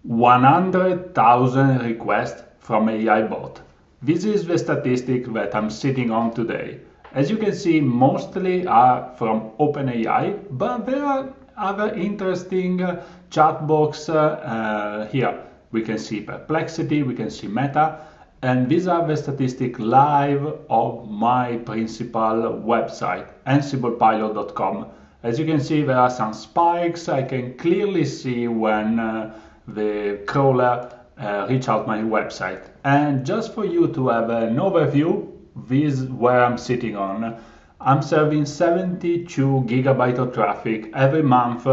100,000 requests from AI bot. This is the statistic that I'm sitting on today. As you can see, mostly are from OpenAI, but there are other interesting chatbots here. We can see Perplexity, we can see Meta, and these are the statistics live of my principal website, ansiblepilot.com. As you can see, there are some spikes. I can clearly see when the crawler reach out my website. And just for you to have an overview, this is where I'm sitting on. I'm serving 72 gigabytes of traffic every month,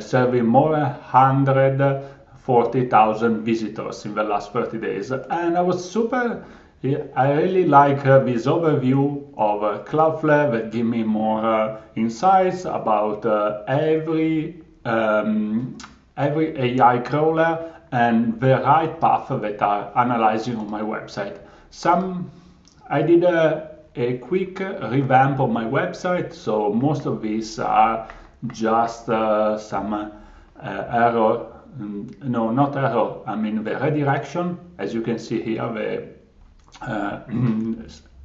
serving more than 140,000 visitors in the last 30 days. And I really like this overview of Cloudflare that give me more insights about every AI crawler and the right path that are analyzing on my website. I did a quick revamp of my website, so most of these are just some error. No, not error. I mean the redirection. As you can see here, the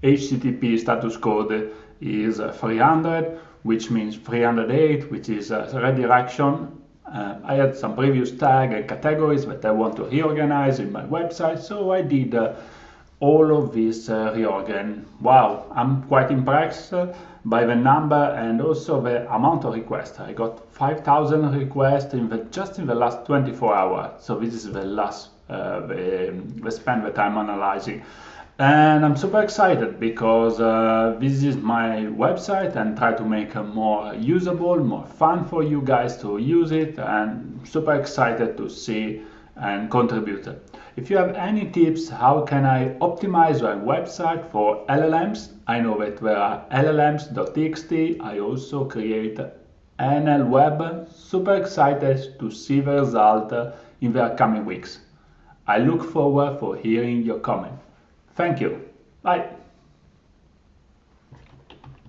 HTTP status code is 300, which means 308, which is a redirection. I had some previous tag and categories that I want to reorganize in my website, so I did all of this reorgan. Wow, I'm quite impressed by the number and also the amount of requests. I got 5,000 requests just in the last 24 hours. So this is the last the span that I'm analyzing. And I'm super excited because this is my website and try to make it more usable, more fun for you guys to use it, and super excited to see and contribute. If you have any tips, how can I optimize my website for LLMs? I know that there are LLMs.txt. I also create NLWeb. Super excited to see the result in the upcoming weeks. I look forward for hearing your comment. Thank you. Bye.